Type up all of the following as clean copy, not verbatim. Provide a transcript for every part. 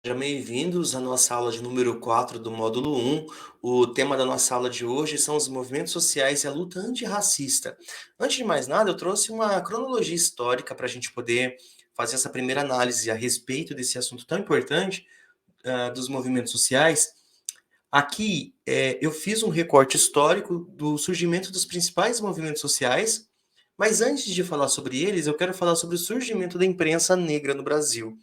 Sejam bem-vindos à nossa aula de número 4 do módulo 1. O tema da nossa aula de hoje são os movimentos sociais e a luta antirracista. Antes de mais nada, eu trouxe uma cronologia histórica para a gente poder fazer essa primeira análise a respeito desse assunto tão importante, dos movimentos sociais. Aqui, eu fiz um recorte histórico do surgimento dos principais movimentos sociais, mas antes de falar sobre eles, eu quero falar sobre o surgimento da imprensa negra no Brasil.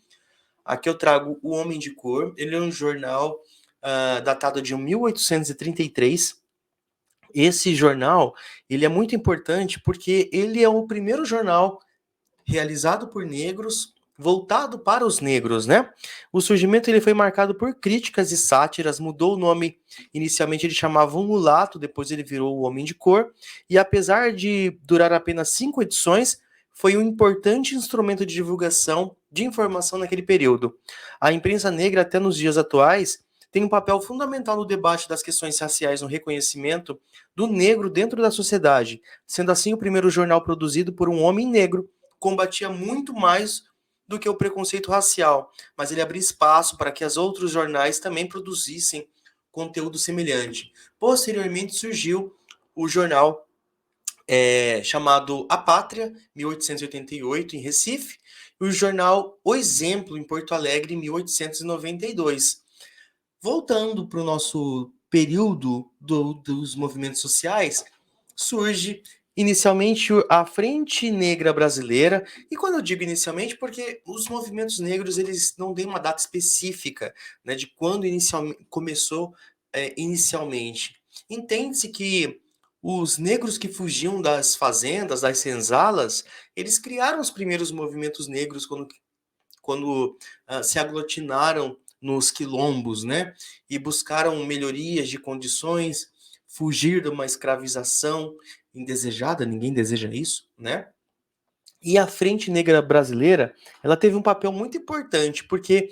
Aqui eu trago O Homem de Cor. Ele é um jornal datado de 1833. Esse jornal ele é muito importante porque ele é o primeiro jornal realizado por negros, voltado para os negros, né? O surgimento ele foi marcado por críticas e sátiras, mudou o nome. Inicialmente ele chamava O Mulato, depois ele virou O Homem de Cor, e apesar de durar apenas 5 edições, foi um importante instrumento de divulgação de informação naquele período. A imprensa negra, até nos dias atuais, tem um papel fundamental no debate das questões raciais, no reconhecimento do negro dentro da sociedade, sendo assim o primeiro jornal produzido por um homem negro combatia muito mais do que o preconceito racial, mas ele abria espaço para que os outros jornais também produzissem conteúdo semelhante. Posteriormente surgiu o jornal chamado A Pátria, 1888, em Recife, e o jornal O Exemplo, em Porto Alegre, em 1892. Voltando para o nosso período dos movimentos sociais, surge inicialmente a Frente Negra Brasileira. E quando eu digo inicialmente, porque os movimentos negros eles não têm uma data específica, né, de quando começou inicialmente. Entende-se que os negros que fugiam das fazendas, das senzalas, eles criaram os primeiros movimentos negros quando se aglutinaram nos quilombos, né? E buscaram melhorias de condições, fugir de uma escravização indesejada, ninguém deseja isso, né? E a Frente Negra Brasileira, ela teve um papel muito importante, porque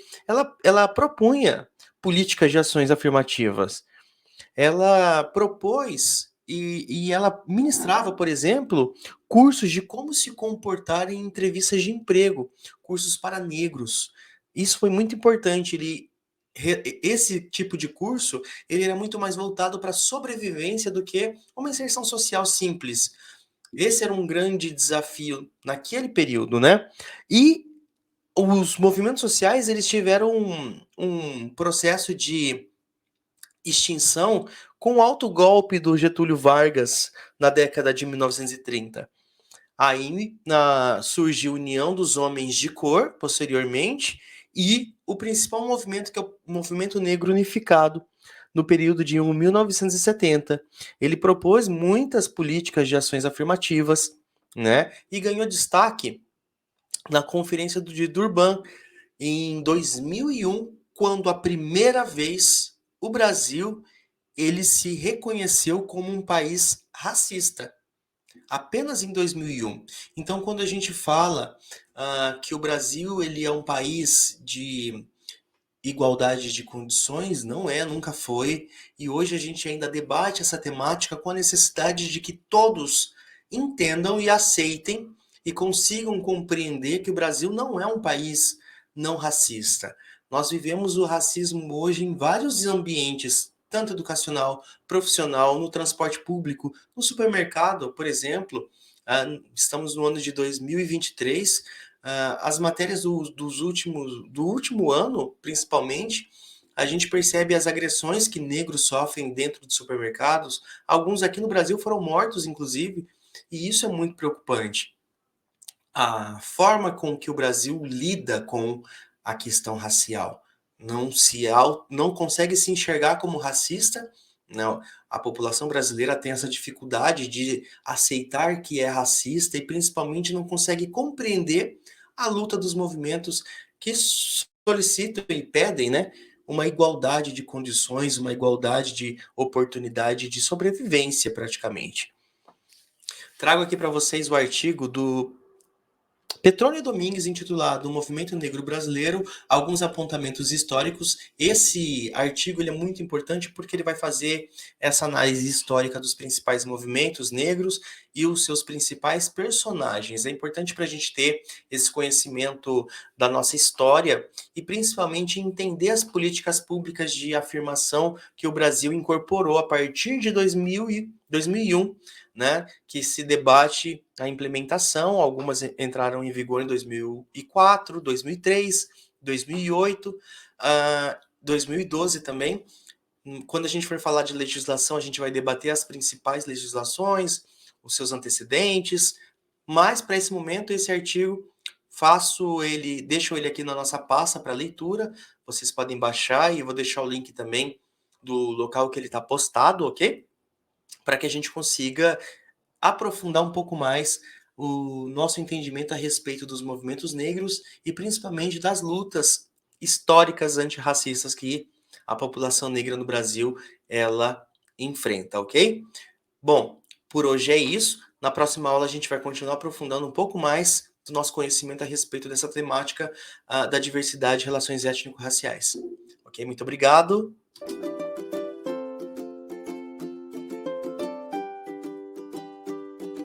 ela propunha políticas de ações afirmativas. Ela propôs e ela ministrava, por exemplo, cursos de como se comportar em entrevistas de emprego, cursos para negros. Isso foi muito importante. Esse tipo de curso ele era muito mais voltado para a sobrevivência do que uma inserção social simples. Esse era um grande desafio naquele período, né? E os movimentos sociais eles tiveram um processo de extinção com o alto golpe do Getúlio Vargas na década de 1930. Aí surge a União dos Homens de Cor, posteriormente, e o principal movimento, que é o Movimento Negro Unificado, no período de 1970. Ele propôs muitas políticas de ações afirmativas, né? E ganhou destaque na Conferência de Durban, em 2001, quando a primeira vez o Brasil ele se reconheceu como um país racista. Apenas em 2001. Então, quando a gente fala que o Brasil ele é um país de igualdade de condições, não é, nunca foi. E hoje a gente ainda debate essa temática com a necessidade de que todos entendam e aceitem e consigam compreender que o Brasil não é um país não racista. Nós vivemos o racismo hoje em vários ambientes, tanto educacional, profissional, no transporte público, no supermercado, por exemplo. Estamos no ano de 2023. As matérias do último ano, principalmente, a gente percebe as agressões que negros sofrem dentro de supermercados. Alguns aqui no Brasil foram mortos, inclusive, e isso é muito preocupante. A forma com que o Brasil lida com a questão racial. Não consegue se enxergar como racista. Não, a população brasileira tem essa dificuldade de aceitar que é racista e principalmente não consegue compreender a luta dos movimentos que solicitam e pedem, né, uma igualdade de condições, uma igualdade de oportunidade de sobrevivência praticamente. Trago aqui para vocês o artigo do Petrônio Domingues, intitulado O Movimento Negro Brasileiro, alguns apontamentos históricos. Esse artigo ele é muito importante porque ele vai fazer essa análise histórica dos principais movimentos negros e os seus principais personagens. É importante para a gente ter esse conhecimento da nossa história e principalmente entender as políticas públicas de afirmação que o Brasil incorporou a partir de 2001, né, que se debate a implementação. Algumas entraram em vigor em 2004, 2003, 2008, 2012 também. Quando a gente for falar de legislação, a gente vai debater as principais legislações, os seus antecedentes, mas para esse momento, esse artigo, deixo ele aqui na nossa pasta para leitura, vocês podem baixar e eu vou deixar o link também do local que ele está postado, ok? Para que a gente consiga aprofundar um pouco mais o nosso entendimento a respeito dos movimentos negros e principalmente das lutas históricas antirracistas que a população negra no Brasil ela enfrenta, ok? Bom, por hoje é isso. Na próxima aula a gente vai continuar aprofundando um pouco mais do nosso conhecimento a respeito dessa temática da diversidade e relações étnico-raciais. Ok? Muito obrigado.